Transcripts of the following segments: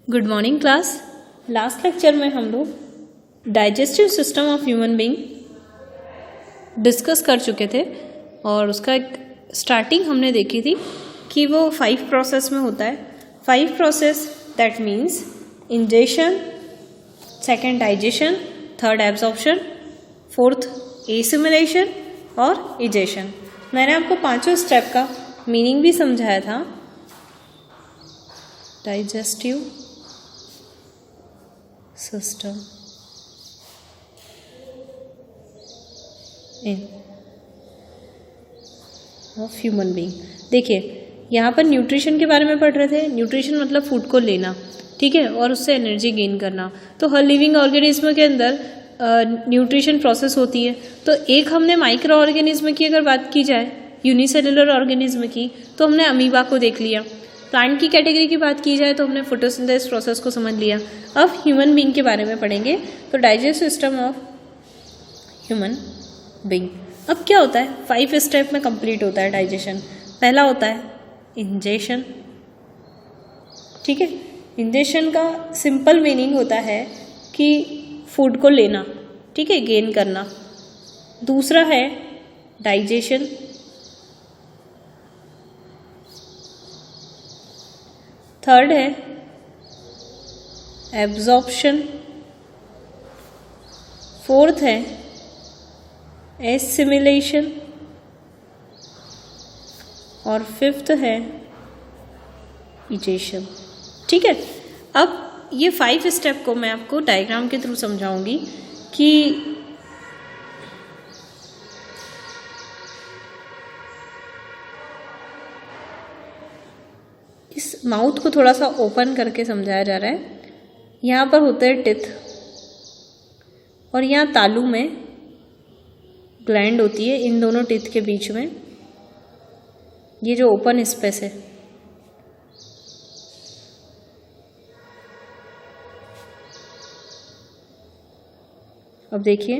Good morning class. Last lecture में हम लोग digestive system of human being discuss कर चुके थे और उसका एक स्टार्टिंग हमने देखी थी कि वो 5 प्रोसेस में होता है। 5 process that means ingestion, second digestion, third absorption, fourth assimilation और इजेशन। मैंने आपको पांचों स्टेप का मीनिंग भी समझाया था। Digestive system in of human being. देखिए यहाँ पर न्यूट्रिशन के बारे में पढ़ रहे थे। न्यूट्रिशन मतलब फूड को लेना, ठीक है, और उससे एनर्जी गेन करना। तो हर लिविंग ऑर्गेनिज्म के अंदर न्यूट्रिशन प्रोसेस होती है। तो एक हमने माइक्रो ऑर्गेनिज्म की अगर बात की जाए, यूनिसेलुलर ऑर्गेनिज्म की, तो हमने अमीबा को देख लिया। प्लांट की कैटेगरी की बात की जाए तो हमने फोटोसिंथेसिस प्रोसेस को समझ लिया। अब ह्यूमन बीइंग के बारे में पढ़ेंगे। तो digestive system of human being. अब क्या होता है, 5 स्टेप में कंप्लीट होता है डाइजेशन। पहला होता है इंजेशन, ठीक है। इंजेशन का सिंपल मीनिंग होता है कि फूड को लेना, ठीक है, गेन करना। दूसरा है डाइजेशन, थर्ड है एब्जॉर्प्शन, फोर्थ है एसिमिलेशन और फिफ्थ है इजेशन, ठीक है। अब ये 5 स्टेप को मैं आपको डायग्राम के थ्रू समझाऊंगी कि इस माउथ को थोड़ा सा ओपन करके समझाया जा रहा है। यहाँ पर होते हैं टिथ और यहाँ तालू में ग्लैंड होती है, इन दोनों टिथ के बीच में ये जो ओपन स्पेस है। अब देखिए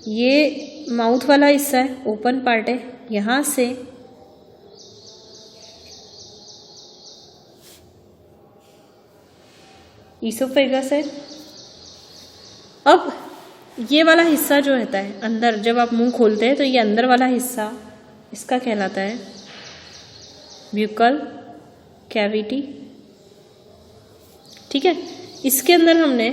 ये माउथ वाला हिस्सा है, ओपन पार्ट है, यहाँ से ईसोफेगस है। अब ये वाला हिस्सा जो रहता है अंदर, जब आप मुंह खोलते हैं तो ये अंदर वाला हिस्सा इसका कहलाता है ब्यूकल कैविटी, ठीक है। इसके अंदर हमने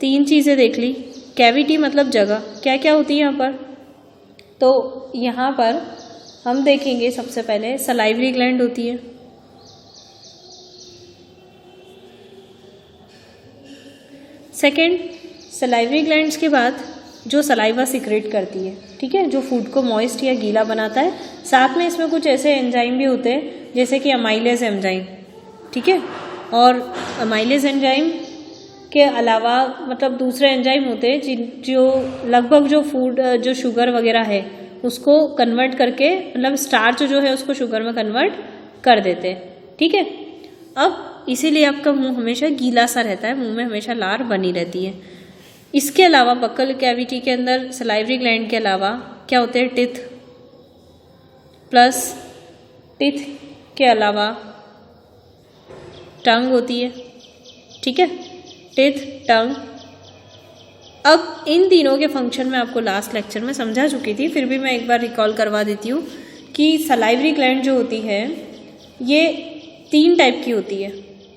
3 चीज़ें देख ली। कैविटी मतलब जगह, क्या क्या होती है यहाँ पर। तो यहाँ पर हम देखेंगे सबसे पहले सलाइवरी ग्लैंड होती है, सेकेंड सलाइवरी ग्लैंड्स के बाद जो सलाइवा सिक्रेट करती है, ठीक है, जो फूड को मॉइस्ट या गीला बनाता है। साथ में इसमें कुछ ऐसे एंजाइम भी होते हैं जैसे कि अमाइलेज एंजाइम, ठीक है। और अमाइलेज एंजाइम के अलावा मतलब दूसरे एंजाइम होते हैं जो लगभग जो फूड जो शुगर वगैरह है उसको कन्वर्ट करके, मतलब स्टार्च जो है उसको शुगर में कन्वर्ट कर देते हैं, ठीक है। अब इसीलिए आपका मुंह हमेशा गीला सा रहता है, मुंह में हमेशा लार बनी रहती है। इसके अलावा बक्कल कैविटी के अंदर सलाइवरी ग्लैंड के अलावा क्या होते हैं, टिथ, प्लस टिथ के अलावा टंग होती है, ठीक है, टिथ, टंग। अब इन तीनों के फंक्शन में आपको लास्ट लेक्चर में समझा चुकी थी, फिर भी मैं एक बार रिकॉल करवा देती हूँ कि सलाइवरी ग्लैंड जो होती है ये 3 टाइप की होती है,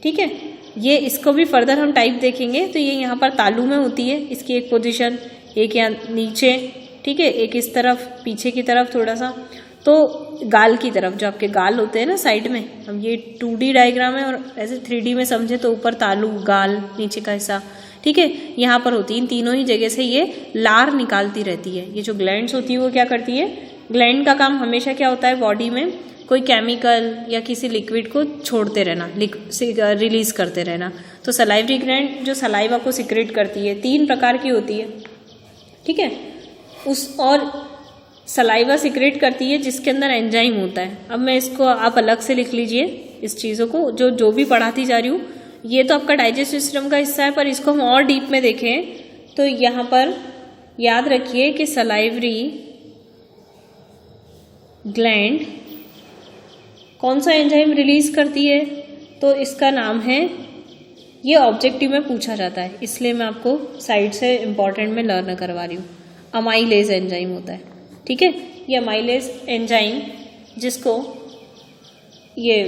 ठीक है। ये इसको भी फर्दर हम टाइप देखेंगे। तो ये यहाँ पर तालू में होती है, इसकी एक पोजीशन, एक यहाँ नीचे, ठीक है, एक इस तरफ पीछे की तरफ थोड़ा सा, तो गाल की तरफ, जो आपके गाल होते हैं ना साइड में। अब ये 2D डायग्राम है और ऐसे 3D में समझे तो ऊपर तालू, गाल, नीचे का हिस्सा, ठीक है, यहाँ पर होती है। इन तीनों ही जगह से ये लार निकालती रहती है। ये जो ग्लैंड्स होती है वो क्या करती है, ग्लैंड का काम हमेशा क्या होता है, बॉडी में कोई केमिकल या किसी लिक्विड को छोड़ते रहना, रिलीज करते रहना। तो सलाइवरी ग्लैंड जो सलाइवा को सिक्रेट करती है 3 प्रकार की होती है, ठीक है। और सलाइवा सिक्रेट करती है जिसके अंदर एंजाइम होता है। अब मैं इसको आप अलग से लिख लीजिए, इस चीज़ों को जो भी पढ़ाती जा रही हूँ। ये तो आपका डाइजेस्टिव सिस्टम का हिस्सा है, पर इसको हम और डीप में देखें तो यहाँ पर याद रखिए कि सलाइवरी ग्लैंड कौन सा एंजाइम रिलीज करती है, तो इसका नाम है ये ऑब्जेक्टिव में पूछा जाता है, इसलिए मैं आपको साइड से इम्पॉर्टेंट में लर्न करवा रही हूँ। अमाइलेज एंजाइम होता है, ठीक है। ये अमाइलेज एंजाइम जिसको ये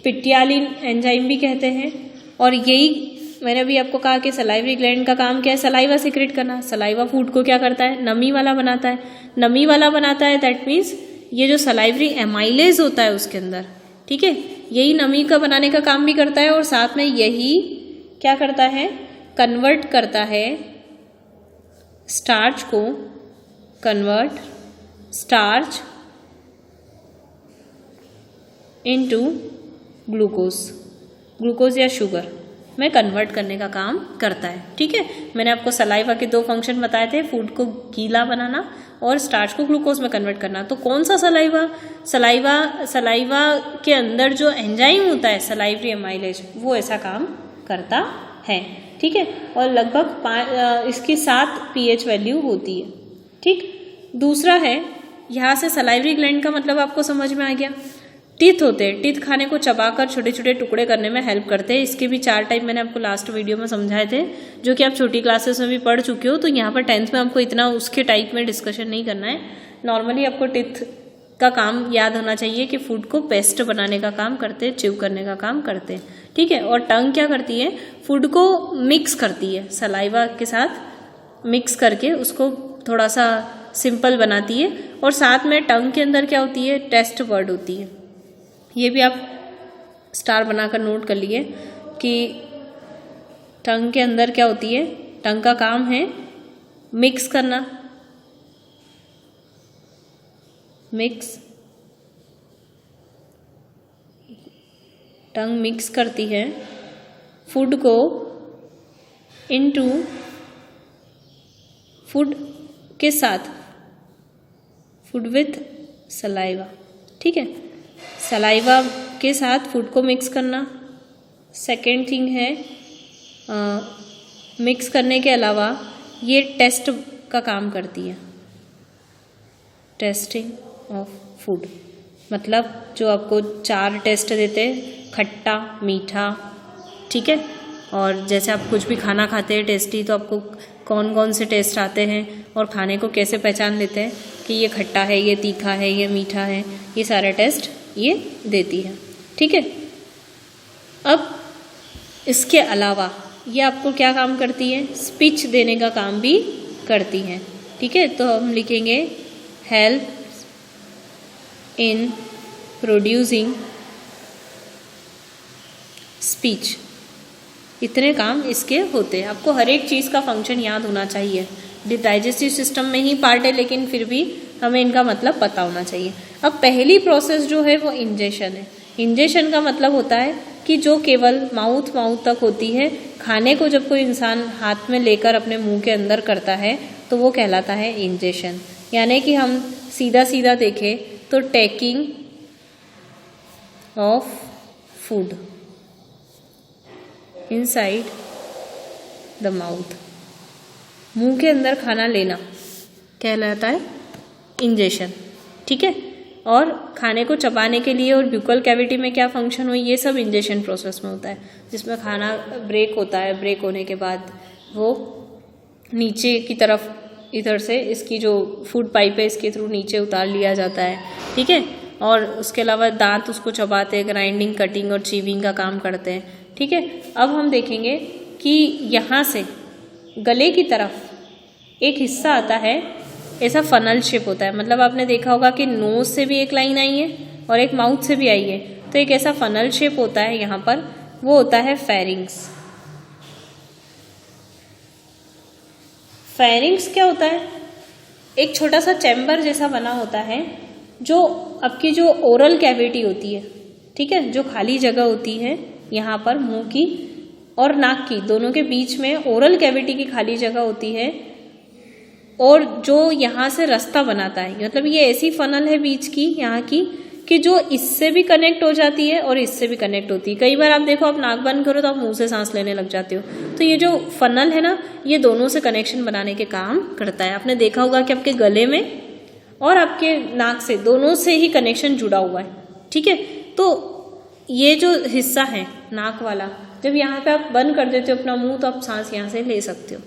पिट्यालिन एंजाइम भी कहते हैं, और यही मैंने अभी आपको कहा कि सलाइवरी ग्लैंड का काम क्या है, सलाइवा सिक्रेट करना। सलाइवा फूड को क्या करता है, नमी वाला बनाता है। नमी वाला बनाता है दैट मीन्स ये जो सलाइवरी एमाइलेज होता है उसके अंदर, ठीक है, यही नमी का बनाने का काम भी करता है, और साथ में यही क्या करता है, कन्वर्ट करता है स्टार्च को, कन्वर्ट स्टार्च इनटू ग्लूकोज या शुगर में कन्वर्ट करने का काम करता है, ठीक है। मैंने आपको सलाइवा के 2 फंक्शन बताए थे, फूड को गीला बनाना और स्टार्च को ग्लूकोज में कन्वर्ट करना। तो कौन सा सलाइवा के अंदर जो एंजाइम होता है सलाइवरी एमाइलेज, वो ऐसा काम करता है, ठीक है। और लगभग इसकी 7 pH वैल्यू होती है, ठीक। दूसरा है, यहाँ से सलाइवरी ग्लैंड का मतलब आपको समझ में आ गया। टीथ होते हैं, टीथ खाने को चबाकर छोटे छोटे टुकड़े करने में हेल्प करते हैं। इसके भी 4 टाइप मैंने आपको लास्ट वीडियो में समझाए थे, जो कि आप छोटी क्लासेस में भी पढ़ चुके हो। तो यहाँ पर 10th में आपको इतना उसके टाइप में डिस्कशन नहीं करना है। नॉर्मली आपको टीथ का काम याद होना चाहिए कि फूड को पेस्ट बनाने का काम करते हैं, च्यू करने का काम करते हैं, ठीक है। और टंग क्या करती है, फूड को मिक्स करती है, सलाइवा के साथ मिक्स करके उसको थोड़ा सा सिंपल बनाती है। और साथ में टंग के अंदर क्या होती है, टेस्ट बर्ड होती है। ये भी आप स्टार बनाकर नोट कर लिए कि टंग के अंदर क्या होती है, टंग का काम है मिक्स करना, टंग मिक्स करती है फूड को इनटू फूड के साथ, फूड विथ सलाइवा, ठीक है। सलाइवा के साथ फूड को मिक्स करना। सेकेंड थिंग है, मिक्स करने के अलावा ये टेस्ट का काम करती है, टेस्टिंग ऑफ फूड। मतलब जो आपको 4 टेस्ट देते हैं, खट्टा, मीठा, ठीक है। और जैसे आप कुछ भी खाना खाते हैं टेस्टी, तो आपको कौन कौन से टेस्ट आते हैं और खाने को कैसे पहचान लेते हैं कि ये खट्टा है, ये तीखा है, ये मीठा है, ये सारे टेस्ट ये देती है, ठीक है। अब इसके अलावा ये आपको क्या काम करती है, स्पीच देने का काम भी करती है, ठीक है। तो हम लिखेंगे हेल्प इन प्रोड्यूसिंग स्पीच। इतने काम इसके होते हैं। आपको हर एक चीज़ का फंक्शन याद होना चाहिए। डाइजेस्टिव सिस्टम में ही पार्ट है, लेकिन फिर भी हमें इनका मतलब पता होना चाहिए। अब पहली प्रोसेस जो है वो इंजेशन है। इंजेशन का मतलब होता है कि जो केवल माउथ तक होती है। खाने को जब कोई इंसान हाथ में लेकर अपने मुंह के अंदर करता है तो वो कहलाता है इंजेशन। यानी कि हम सीधा सीधा देखें तो taking of food inside the mouth, मुंह के अंदर खाना लेना कहलाता है इंजेशन, ठीक है। और खाने को चबाने के लिए और ब्यूकल कैविटी में क्या फंक्शन हुई, ये सब इंजेशन प्रोसेस में होता है, जिसमें खाना ब्रेक होता है। ब्रेक होने के बाद वो नीचे की तरफ इधर से इसकी जो फूड पाइप है इसके थ्रू नीचे उतार लिया जाता है, ठीक है। और उसके अलावा दांत उसको चबाते हैं, ग्राइंडिंग, कटिंग और चीविंग का काम करते हैं, ठीक है। अब हम देखेंगे कि यहाँ से गले की तरफ एक हिस्सा आता है, ऐसा फनल शेप होता है। मतलब आपने देखा होगा कि नोज से भी एक लाइन आई है और एक माउथ से भी आई है, तो एक ऐसा फनल शेप होता है यहाँ पर, वो होता है फेरिंग्स। फेरिंग्स क्या होता है, एक छोटा सा चैम्बर जैसा बना होता है, जो आपकी जो ओरल कैविटी होती है, ठीक है, जो खाली जगह होती है यहाँ पर मुंह की और नाक की दोनों के बीच में ओरल कैविटी की खाली जगह होती है, और जो यहाँ से रास्ता बनाता है। मतलब ये ऐसी फनल है बीच की यहाँ की कि जो इससे भी कनेक्ट हो जाती है और इससे भी कनेक्ट होती है। कई बार आप देखो, आप नाक बंद करो तो आप मुंह से सांस लेने लग जाते हो, तो ये जो फनल है ना, ये दोनों से कनेक्शन बनाने के काम करता है। आपने देखा होगा कि आपके गले में और आपके नाक से दोनों से ही कनेक्शन जुड़ा हुआ है, ठीक है। तो ये जो हिस्सा है नाक वाला, जब यहाँ पे आप बंद कर देते हो अपना मुंह तो आप सांस यहाँ से ले सकते हो।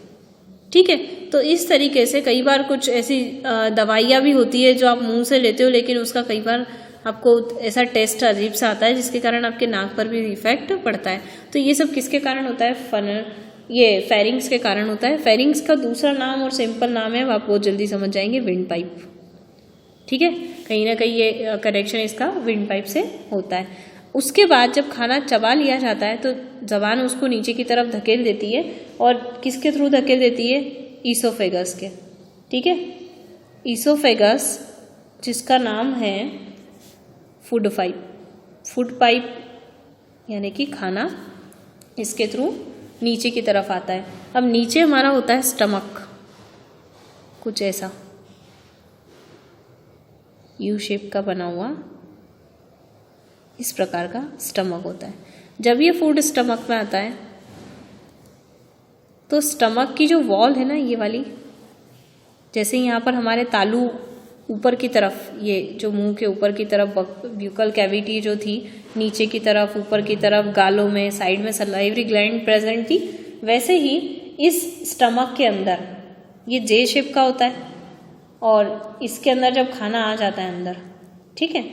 ठीक है, तो इस तरीके से कई बार कुछ ऐसी दवाइयाँ भी होती है जो आप मुंह से लेते हो, लेकिन उसका कई बार आपको ऐसा टेस्ट अजीब सा आता है जिसके कारण आपके नाक पर भी इफेक्ट पड़ता है। तो ये सब किसके कारण होता है? ये फेरिंग्स के कारण होता है। फेरिंग्स का दूसरा नाम और सिंपल नाम है, आप बहुत जल्दी समझ जाएंगे, विंड पाइप। ठीक है, कहीं ना कहीं ये कनेक्शन इसका विंड पाइप से होता है। उसके बाद जब खाना चबा लिया जाता है तो जबान उसको नीचे की तरफ धकेल देती है, और किसके थ्रू धकेल देती है? ईसोफेगस के। ठीक है, ईसोफेगस जिसका नाम है फूड पाइप। फूड पाइप यानी कि खाना इसके थ्रू नीचे की तरफ आता है। अब नीचे हमारा होता है स्टमक, कुछ ऐसा यू शेप का बना हुआ इस प्रकार का स्टमक होता है। जब ये फूड स्टमक में आता है तो स्टमक की जो वॉल है ना, ये वाली, जैसे यहाँ पर हमारे तालू ऊपर की तरफ, ये जो मुंह के ऊपर की तरफ ब्यूकल कैविटी जो थी, नीचे की तरफ, ऊपर की तरफ, गालों में, साइड में सलाइवरी ग्लैंड प्रेजेंट थी, वैसे ही इस स्टमक के अंदर ये जे शेप का होता है, और इसके अंदर जब खाना आ जाता है अंदर, ठीक है,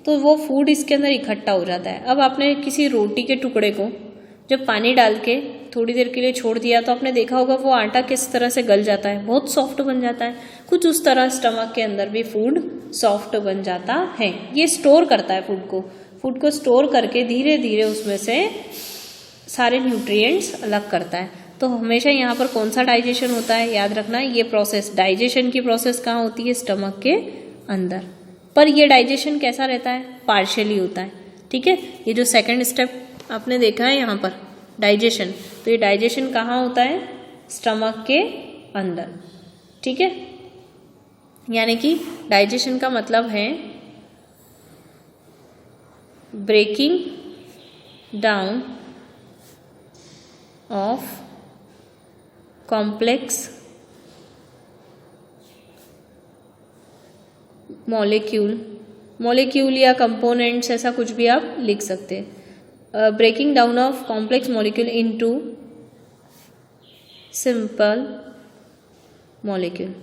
तो वो फूड इसके अंदर इकट्ठा हो जाता है। अब आपने किसी रोटी के टुकड़े को जब पानी डाल के थोड़ी देर के लिए छोड़ दिया तो आपने देखा होगा वो आटा किस तरह से गल जाता है, बहुत सॉफ्ट बन जाता है। कुछ उस तरह स्टमक के अंदर भी फूड सॉफ्ट बन जाता है। ये स्टोर करता है फूड को स्टोर करके धीरे धीरे उसमें से सारे न्यूट्रिएंट्स अलग करता है। तो हमेशा यहाँ पर कौन सा डाइजेशन होता है, याद रखना, ये प्रोसेस, डाइजेशन की प्रोसेस कहाँ होती है? स्टमक के अंदर। पर ये डाइजेशन कैसा रहता है? पार्शियली होता है। ठीक है, ये जो सेकंड स्टेप आपने देखा है यहाँ पर डाइजेशन, तो ये डाइजेशन कहाँ होता है? स्टमक के अंदर। ठीक है, यानी कि डाइजेशन का मतलब है breaking down of complex molecule या कंपोनेंट्स, ऐसा कुछ भी आप लिख सकते हैं। Breaking down of complex molecule into simple molecule,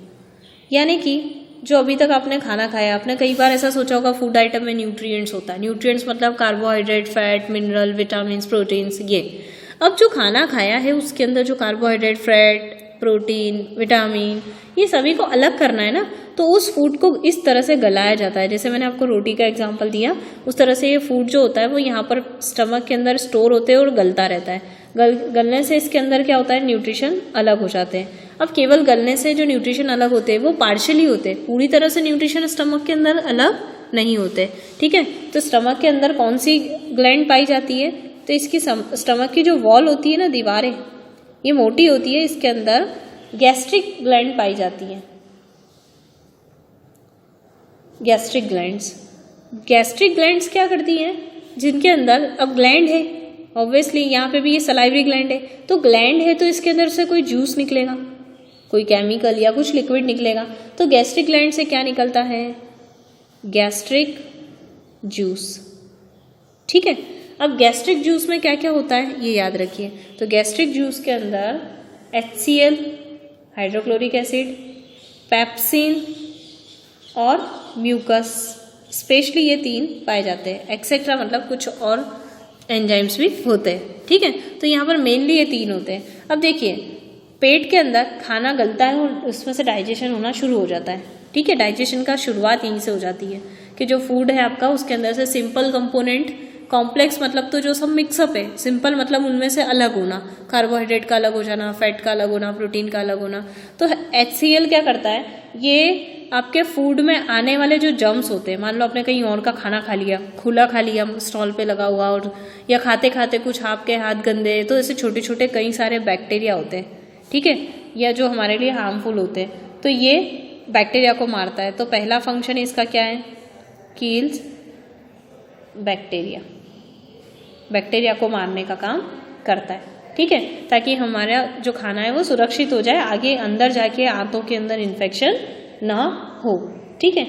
यानी कि जो अभी तक आपने खाना खाया, आपने कई बार ऐसा सोचा होगा फूड आइटम में न्यूट्रिएंट्स होता है। न्यूट्रिएंट्स मतलब carbohydrate, fat, mineral, vitamins, proteins. ये अब जो खाना खाया है उसके अंदर जो कार्बोहाइड्रेट, फैट, प्रोटीन, विटामिन, ये सभी को अलग करना है ना, तो उस फूड को इस तरह से गलाया जाता है। जैसे मैंने आपको रोटी का एग्जांपल दिया, उस तरह से ये फूड जो होता है वो यहाँ पर स्टमक के अंदर स्टोर होते हैं और गलता रहता है। गलने से इसके अंदर क्या होता है? न्यूट्रिशन अलग हो जाते हैं। अब केवल गलने से जो न्यूट्रिशन अलग होते हैं वो पार्शियली होते हैं, पूरी तरह से न्यूट्रिशन स्टमक के अंदर अलग नहीं होते। ठीक है, तो स्टमक के अंदर कौन सी ग्लैंड पाई जाती है? तो इसकी स्टमक की जो वॉल होती है ना, दीवारें, ये मोटी होती है, इसके अंदर गैस्ट्रिक ग्लैंड पाई जाती है। गैस्ट्रिक ग्लैंड्स क्या करती हैं? जिनके अंदर अब ग्लैंड है, ऑब्वियसली यहाँ पे भी ये सलाइवरी ग्लैंड है, तो ग्लैंड है तो इसके अंदर से कोई जूस निकलेगा, कोई केमिकल या कुछ लिक्विड निकलेगा। तो गैस्ट्रिक ग्लैंड से क्या निकलता है? Gastric juice. ठीक है, अब गैस्ट्रिक जूस में क्या क्या होता है ये याद रखिए। तो गैस्ट्रिक जूस के अंदर HCl, हाइड्रोक्लोरिक एसिड, पेप्सिन और म्यूकस, स्पेशली ये तीन पाए जाते हैं। एक्सेट्रा मतलब कुछ और एंजाइम्स भी होते हैं। ठीक है, तो यहाँ पर मेनली ये तीन होते हैं। अब देखिए, पेट के अंदर खाना गलता है और उसमें से डाइजेशन होना शुरू हो जाता है। ठीक है, डाइजेशन का शुरुआत यहीं से हो जाती है कि जो फूड है आपका उसके अंदर से सिंपल कंपोनेंट, कॉम्प्लेक्स मतलब तो जो सब मिक्सअप है, सिंपल मतलब उनमें से अलग होना, कार्बोहाइड्रेट का अलग हो जाना, फैट का अलग होना, प्रोटीन का अलग होना। तो HCl क्या करता है? ये आपके फूड में आने वाले जो जर्म्स होते हैं, मान लो आपने कहीं और का खाना खा लिया, खुला खा लिया स्टॉल पे लगा हुआ, और या खाते खाते कुछ आपके हाथ गंदे, तो ऐसे छोटे छोटे कई सारे बैक्टीरिया होते हैं। ठीक है, या जो हमारे लिए हार्मफुल होते हैं, तो ये बैक्टीरिया को मारता है। तो पहला फंक्शन इसका क्या है? किल्स बैक्टीरिया को मारने का काम करता है। ठीक है, ताकि हमारा जो खाना है वो सुरक्षित हो जाए, आगे अंदर जाके आंतों के अंदर इन्फेक्शन ना हो। ठीक है,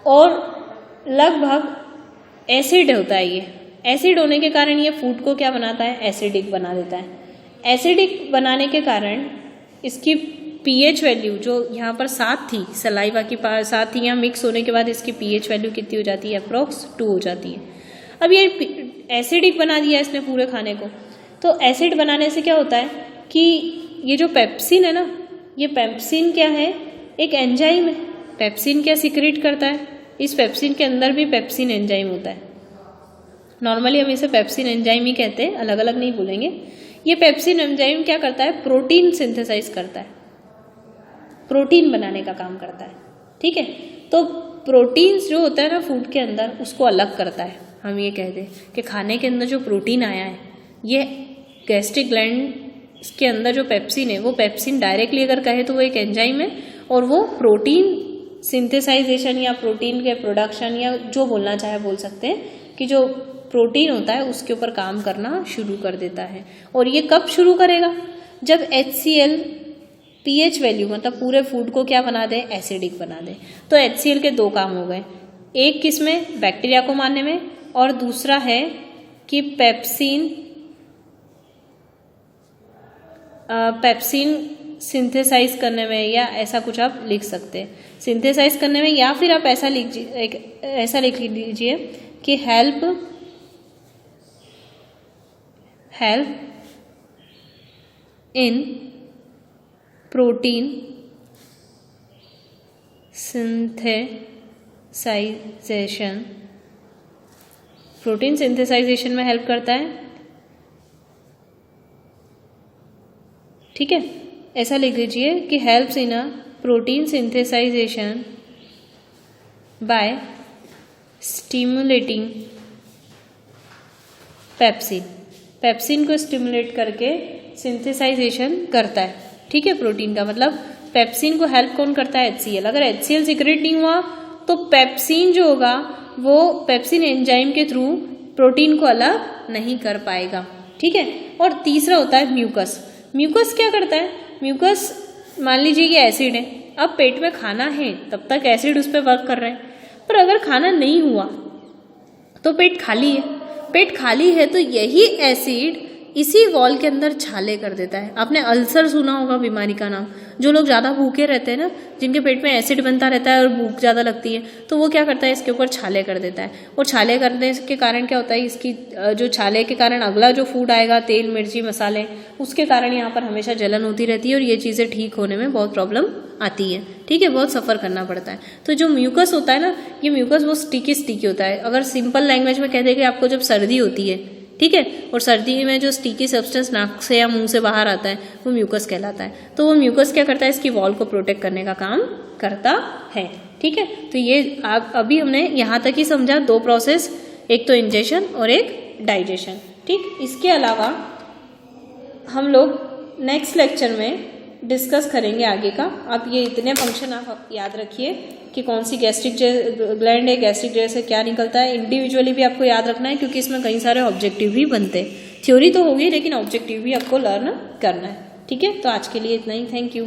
और लगभग एसिड होता है ये, एसिड होने के कारण ये फूड को क्या बनाता है, एसिडिक बना देता है। एसिडिक बनाने के कारण इसकी पीएच वैल्यू जो यहाँ पर 7 थी, सलाइवा की 7 थी, यहाँ मिक्स होने के बाद इसकी पीएच वैल्यू कितनी हो जाती है, अप्रोक्स 2 हो जाती है। अब ये एसिडिक बना दिया इसने पूरे खाने को, तो एसिड बनाने से क्या होता है कि ये जो पेप्सिन है ना, ये पेप्सिन क्या है, एक एंजाइम है। पेप्सिन क्या सिक्रेट करता है, इस पेप्सिन के अंदर भी पेप्सिन एंजाइम होता है। नॉर्मली हम इसे पेप्सिन एंजाइम ही कहते हैं, अलग अलग नहीं बोलेंगे। ये पेप्सिन एंजाइम क्या करता है, प्रोटीन सिंथेसाइज करता है, प्रोटीन बनाने का काम करता है। ठीक है, तो प्रोटीन्स जो होता है ना फूड के अंदर, उसको अलग करता है। हम ये कह दें कि खाने के अंदर जो प्रोटीन आया है, ये गैस्ट्रिक ग्लैंड के अंदर जो पेप्सिन है, वो पेप्सिन डायरेक्टली अगर कहे तो वो एक एंजाइम है, और वो प्रोटीन सिंथेसाइजेशन या प्रोटीन के प्रोडक्शन या जो बोलना चाहे बोल सकते हैं कि जो प्रोटीन होता है उसके ऊपर काम करना शुरू कर देता है। और ये कब शुरू करेगा, जब HCl पीएच वैल्यू मतलब पूरे फूड को क्या बना दे, एसिडिक बना दे। तो HCl के 2 काम हो गए, एक किसमें, बैक्टीरिया को मारने में, और दूसरा है कि पेप्सिन सिंथेसाइज करने में, या ऐसा कुछ आप लिख सकते हैं, सिंथेसाइज करने में, या फिर आप ऐसा लिख लीजिए कि हेल्प इन प्रोटीन सिंथेसाइजेशन, प्रोटीन सिंथेसाइजेशन में हेल्प करता है। ठीक है, ऐसा लिख लीजिए कि helps in a protein synthesisation by stimulating pepsin, pepsin को स्टिमुलेट करके सिंथेसाइजेशन करता है। ठीक है, प्रोटीन का मतलब पेप्सिन को हेल्प कौन करता है, HCl। अगर HCl सिक्रेट नहीं हुआ तो पेप्सिन जो होगा वो पेप्सिन एंजाइम के थ्रू प्रोटीन को अलग नहीं कर पाएगा। ठीक है, और तीसरा होता है म्यूकस। म्यूकस क्या करता है, म्यूकस मान लीजिए कि एसिड है, अब पेट में खाना है तब तक एसिड उस पर वर्क कर रहे हैं, पर अगर खाना नहीं हुआ तो पेट खाली है, पेट खाली है तो यही एसिड इसी वॉल के अंदर छाले कर देता है। आपने अल्सर सुना होगा बीमारी का नाम, जो लोग ज़्यादा भूखे रहते हैं ना, जिनके पेट में एसिड बनता रहता है और भूख ज़्यादा लगती है, तो वो क्या करता है, इसके ऊपर छाले कर देता है। और छाले करने के कारण क्या होता है, इसकी जो छाले के कारण अगला जो फूड आएगा, तेल मिर्ची मसाले, उसके कारण यहाँ पर हमेशा जलन होती रहती है और ये चीज़ें ठीक होने में बहुत प्रॉब्लम आती है। ठीक है, बहुत सफ़र करना पड़ता है। तो जो म्यूकस होता है ना, ये म्यूकस वो स्टिकी होता है। अगर सिंपल लैंग्वेज में कह दें कि आपको जब सर्दी होती है, ठीक है, और सर्दी में जो स्टिकी सब्सटेंस नाक से या मुंह से बाहर आता है वो म्यूकस कहलाता है। तो वो म्यूकस क्या करता है, इसकी वॉल को प्रोटेक्ट करने का काम करता है। ठीक है, तो ये अभी हमने यहाँ तक ही समझा 2 प्रोसेस, एक तो इंजेशन और एक डाइजेशन। ठीक, इसके अलावा हम लोग नेक्स्ट लेक्चर में डिस्कस करेंगे आगे का। आप ये इतने फंक्शन आप याद रखिए कि कौन सी गैस्ट्रिक ग्लैंड है, गैस्ट्रिक ग्लैंड से क्या निकलता है, इंडिविजुअली भी आपको याद रखना है क्योंकि इसमें कई सारे ऑब्जेक्टिव भी बनते हैं। थ्योरी तो होगी लेकिन ऑब्जेक्टिव भी आपको लर्न करना है। ठीक है, तो आज के लिए इतना ही, थैंक यू।